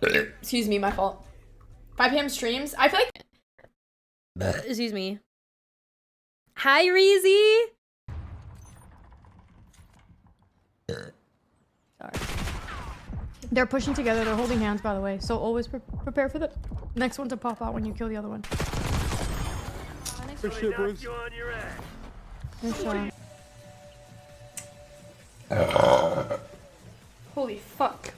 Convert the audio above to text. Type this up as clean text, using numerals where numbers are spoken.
Excuse me, my fault. 5 p.m. streams. I feel like. Excuse me. Hi, Reezy. Sorry. They're pushing together. They're holding hands, by the way. So always prepare for the next one to pop out when you kill the other one. Good shit, boys. Nice shot. Holy fuck.